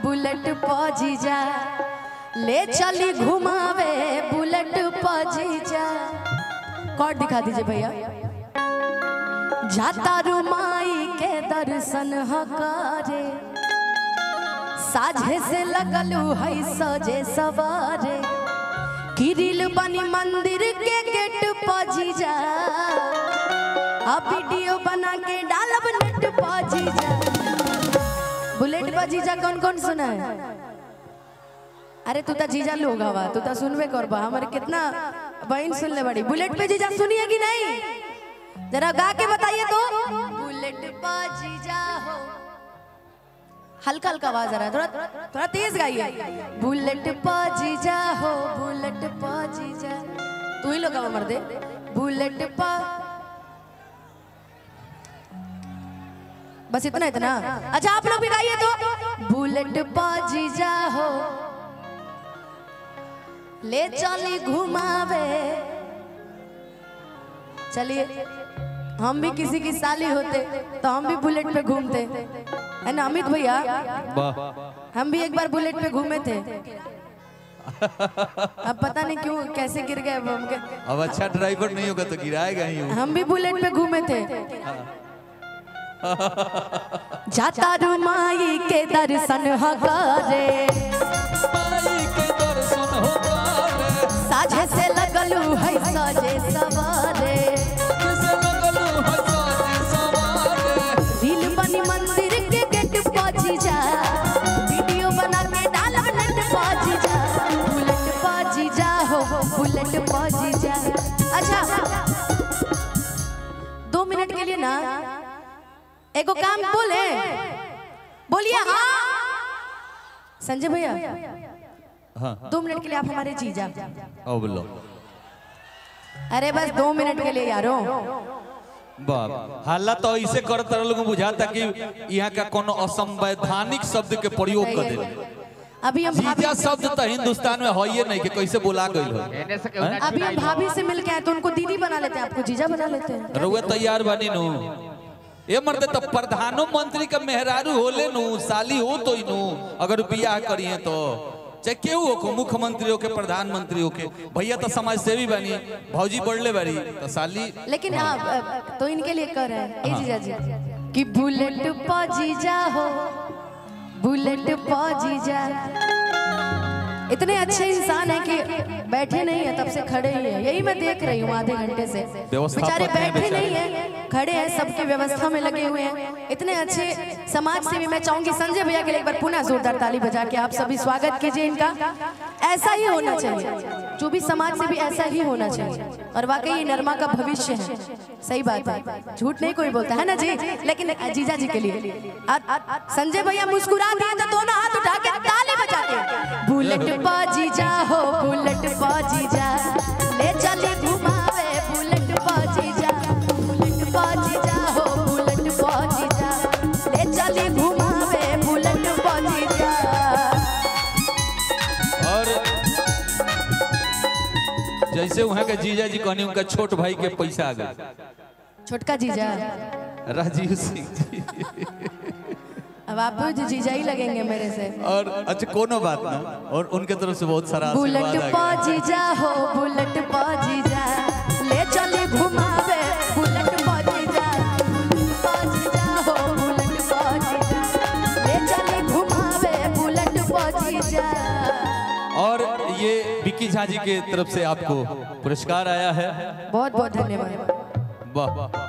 Bullet पजीजा ले चली घुमावे बुलेट पजीजा। कॉर्ड दिखा दीजिए भैया। जाता रुमाई के दर्शन हकारे साझे से लगलू है सजे सवारे किरिल बनी मंदिर के गेट पजीजा। अब वीडियो बना के डालब नेट पजीजा। बुलेट पजीजा कौन कौन सुना है? अरे तू तो जीजा लोग हवा तू तो सुनबे करबा। हमारे कितना बहन सुन ले बड़ी। बुलेट पे जीजा सुनिए कि नहीं? जरा गा के बताइए तो। बुलेट पे जीजा हो, हल्का हल्का आवाज आ रहा है, थोड़ा थोड़ा तेज गाइए। बुलेट पे जीजा हो, बुलेट पे जीजा। तू ही लोग गाओ मर्दे। बुलेट पे, बस इतना इतना। अच्छा आप लोग भी गाइए तो। बुलेट पे जीजा हो ले चली घुमावे। चलिए हम भी किसी की साली होते तो हम भी बुलेट पे घूमते, है ना अमित भैया? हम भी एक बार बुलेट पे घूमे थे। अब पता नहीं क्यों कैसे गिर गए हम। अब अच्छा ड्राइवर नहीं होगा तो गिराएगा ही। हम भी बुलेट पे घूमे थे। जाता रुमाई के दर्शन हकारे साझे से लगलू है सजे सवारे दिल बनी मंदिर के गेट पजीजा। वीडियो बना के डालब नेट पजीजा। बुलेट पजीजा हो, बुलेट पजीजा। अच्छा 2 मिनट के लिए ना एको काम बोलिए। हाँ संजय भैया, हाँ 2 मिनट के लिए आप हमारे जीजा। ओ बोलो। अरे बस 2 मिनट के लिए यारो। बाप हाला तो ऐसे करते लोगों को बुझाता कि यहाँ का कोनो असंवैधानिक शब्द के प्रयोग कर दे। अभी हम जीजा शब्द तो हिंदुस्तान में है नहीं कि कैसे बोला गई हो। अभी हम भाभी से मिल के आए तो उनको दीदी बना लेते हैं, आपको जीजा बना लेते हैं। रउआ तैयार बनी नु ये मर्दे तो प्रधानमंत्री का मेहरारू होले नु, साली हो तो नु अगर बियाह करिए तो चाहे केहू हो, मुख्यमंत्री हो के प्रधानमंत्री हो के। भैया तो समाज सेवी बनी, भौजी बढ़ले बड़ी तो साली। लेकिन हाँ तो इनके लिए कर रहे हैं जीजा जी कि बुलेट पजीजा हो, बुलेट पजीजा। इतने अच्छे इंसान है कि बैठे नहीं है तब से खड़े ही है। यही मैं देख रही हूँ आधे घंटे से। बेचारे बैठे नहीं है, खड़े हैं, सबके व्यवस्था में लगे हुए हैं। इतने अच्छे समाज सेवी। मैं चाहूंगी संजय भैया के लिए एक बार पुनः जोरदार ताली बजा के आप सभी स्वागत कीजिए इनका। ऐसा ही होना चाहिए, जो भी समाज सेवी ऐसा ही होना चाहिए। और वाकई ये नरमा का भविष्य है। सही बात है, झूठ नहीं कोई बोलता है ना जी। लेकिन जीजा जी के लिए संजय भैया मुस्कुरा दिए तो दोनों हाथ उठा के ताली बजा के। बुलेट पजीजा हो, बुलेट पजीजा ले चली घुमावे बुलेट पजीजा। बुलेट पजीजा हो, बुलेट पजीजा ले चली घुमावे बुलेट पजीजा। और जैसे वहाँ के जीजा जी कहनी उनका छोट भाई के पैसा आ गया। छोटका जीजा राजीव सिंह जी। अब आप भी जीजा ही लगेंगे मेरे से। और अच्छा कोनो बात ना, और उनके तरफ से बहुत सारा बुलेट पजीजा हो, बुलेट पजीजा ले चली घुमावे बुलेट पजीजा। पजीजा हो, बुलेट पजीजा ले चली घुमावे बुलेट पजीजा। और ये विक्की झा जी के तरफ से आपको पुरस्कार आया है। बहुत बहुत धन्यवाद। वाह।